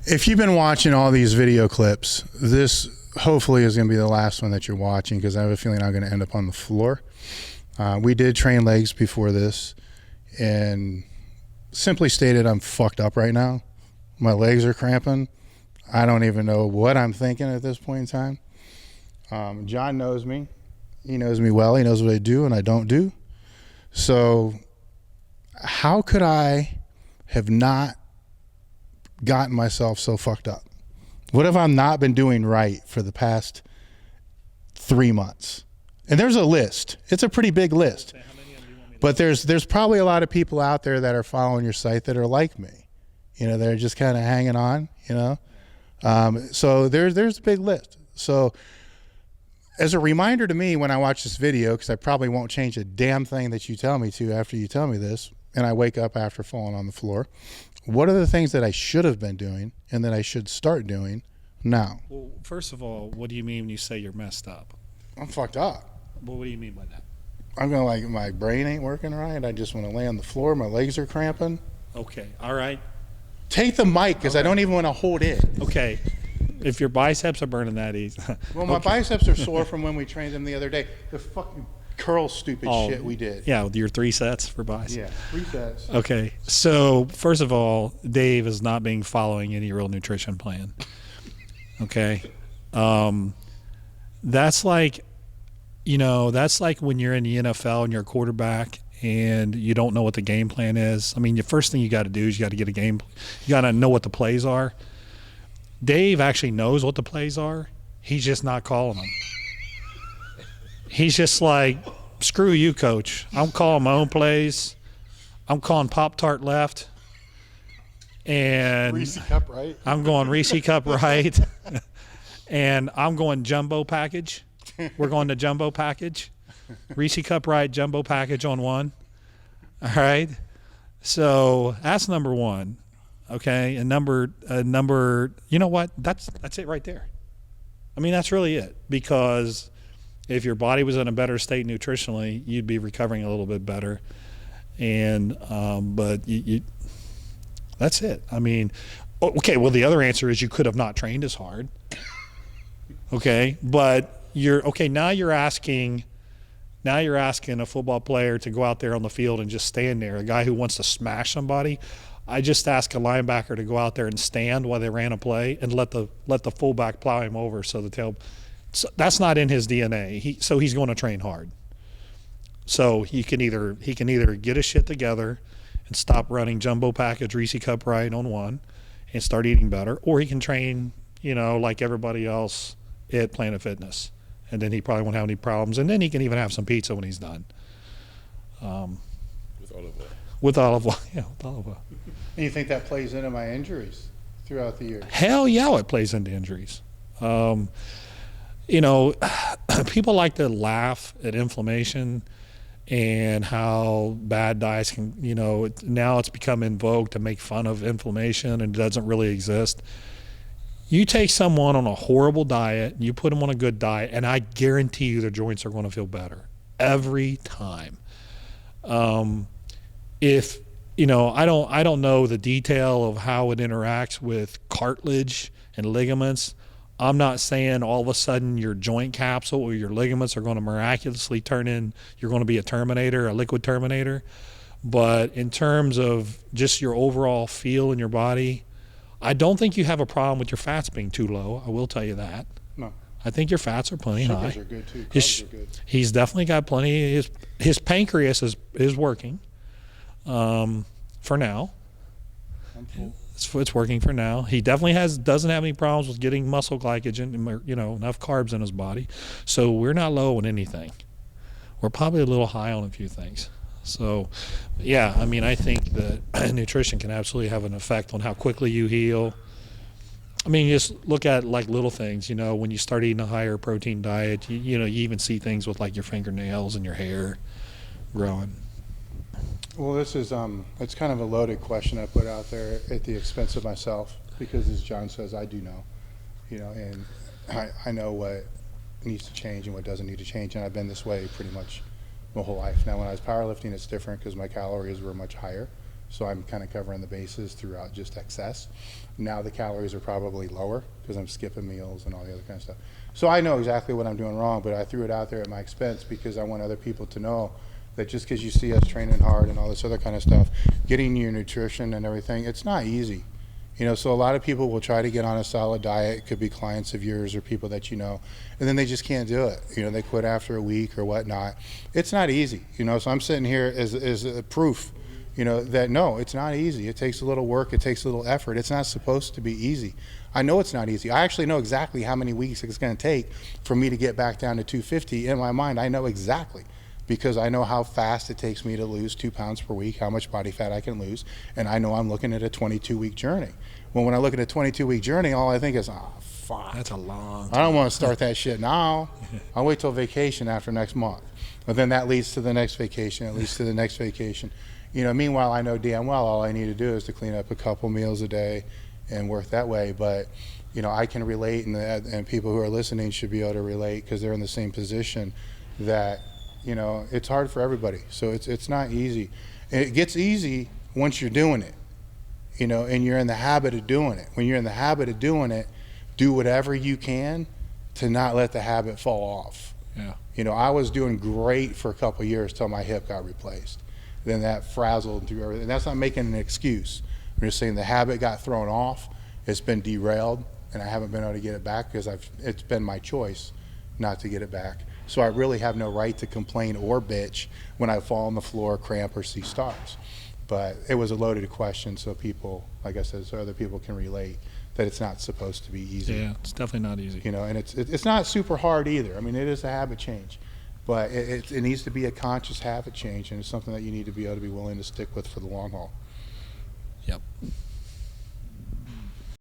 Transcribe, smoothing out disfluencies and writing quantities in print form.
If you've been watching all these video clips, this hopefully is going to be the last one that you're watching, because I have a feeling I'm going to end up on the floor. We did train legs before this, and simply stated, I'm fucked up right now. My legs are cramping. I don't even know what I'm thinking at this point in time. John knows me. He knows me well. He knows what I do and I don't do. So how could I have not gotten myself so fucked up? What have I not been doing right for the past 3 months? And there's a list. It's a pretty big list. But there's probably a lot of people out there that are following your site that are like me. You know, they're just kind of hanging on, you know. So there's a big list. So as a reminder to me when I watch this video, because I probably won't change a damn thing that you tell me to after you tell me this, and I wake up after falling on the floor, what are the things that I should have been doing and that I should start doing now? Well, first of all, what do you mean when you say you're messed up? I'm fucked up. Well, what do you mean by that? I'm going like, my brain ain't working right. I just want to lay on the floor. My legs are cramping. Okay, all right. Take the mic, because I don't even want to hold it. Okay, if your biceps are burning that easy. Well, my biceps are sore from when we trained them the other day. The fucking curl stupid shit we did. Yeah, with your 3 sets for biceps. Yeah, 3 sets. Okay, so first of all, Dave is not being following any real nutrition plan. Okay, that's like, you know, that's like when you're in the NFL and you're a quarterback and you don't know what the game plan is. I mean, the first thing you got to do is you got to get a game. You got to know what the plays are. Dave actually knows what the plays are. He's just not calling them. He's just like, screw you, coach. I'm calling my own plays. I'm calling Pop-Tart left. And Reese Cup right. I'm going Reese Cup right. And I'm going jumbo package. We're going to jumbo package. Reese Cup right, jumbo package on one. All right. So that's number one. Okay. And number, you know what? That's it right there. I mean, that's really it. Because if your body was in a better state nutritionally, you'd be recovering a little bit better. And, but you that's it. I mean, okay. Well, the other answer is you could have not trained as hard. Okay. But now you're asking a football player to go out there on the field and just stand there. A guy who wants to smash somebody. I just asked a linebacker to go out there and stand while they ran a play and let the fullback plow him over. So that's not in his DNA. So he's going to train hard. So he can either get his shit together and stop running jumbo package Reese Cup right on one and start eating better, or he can train, you know, like everybody else at Planet Fitness. And then he probably won't have any problems. And then he can even have some pizza when he's done. With olive oil. With olive oil, yeah, with olive oil. And you think that plays into my injuries throughout the year? Hell yeah, it plays into injuries. You know, people like to laugh at inflammation and how bad diets can, you know, now it's become in vogue to make fun of inflammation and it doesn't really exist. You take someone on a horrible diet, you put them on a good diet, and I guarantee you their joints are going to feel better every time. If, you know, I don't know the detail of how it interacts with cartilage and ligaments. I'm not saying all of a sudden your joint capsule or your ligaments are going to miraculously turn in, you're going to be a Terminator, a liquid Terminator. But in terms of just your overall feel in your body, I don't think you have a problem with your fats being too low. I will tell you that. No. I think your fats are plenty high. Sugars are good too. Carbs are good. He's definitely got plenty. His pancreas is working for now. I'm full. It's working for now. He definitely doesn't have any problems with getting muscle glycogen, you know, enough carbs in his body. So we're not low on anything. We're probably a little high on a few things. So, yeah, I mean, I think that nutrition can absolutely have an effect on how quickly you heal. I mean, just look at like little things, you know, when you start eating a higher protein diet, you know, you even see things with like your fingernails and your hair growing. Well, this is it's kind of a loaded question I put out there at the expense of myself, because as John says, I do know, you know, and I know what needs to change and what doesn't need to change, and I've been this way pretty much my whole life. Now, when I was powerlifting, it's different because my calories were much higher. So I'm kind of covering the bases throughout just excess. Now the calories are probably lower because I'm skipping meals and all the other kind of stuff. So I know exactly what I'm doing wrong, but I threw it out there at my expense because I want other people to know that just because you see us training hard and all this other kind of stuff, getting your nutrition and everything, it's not easy. So a lot of people will try to get on a solid diet. It could be clients of yours or people that you know, and then they just can't do it. They quit after a week or whatnot. It's not easy. So I'm sitting here as a proof, that no, it's not easy. It takes a little work. It takes a little effort. It's not supposed to be easy. I know it's not easy. I actually know exactly how many weeks it's going to take for me to get back down to 250. In my mind, I know exactly, because I know how fast it takes me to lose 2 pounds per week, how much body fat I can lose, and I know I'm looking at a 22-week journey. When I look at a 22-week journey, all I think is, fuck. That's a long time. I don't want to start that shit now. I'll wait till vacation after next month. But then that leads to the next vacation. It leads to the next vacation. Meanwhile, I know damn well all I need to do is to clean up a couple meals a day and work that way. But, I can relate, and people who are listening should be able to relate because they're in the same position that, it's hard for everybody. So it's not easy. It gets easy once you're doing it, and you're in the habit of doing it. When you're in the habit of doing it, do whatever you can to not let the habit fall off. Yeah. I was doing great for a couple of years till my hip got replaced. Then that frazzled through everything. That's not making an excuse. I'm just saying the habit got thrown off. It's been derailed, and I haven't been able to get it back because it's been my choice not to get it back. So I really have no right to complain or bitch when I fall on the floor, cramp, or see stars. But it was a loaded question, so people, like I said, so other people can relate that it's not supposed to be easy. Yeah, it's definitely not easy. And it's not super hard either. I mean, it is a habit change, but it needs to be a conscious habit change, and it's something that you need to be able to be willing to stick with for the long haul.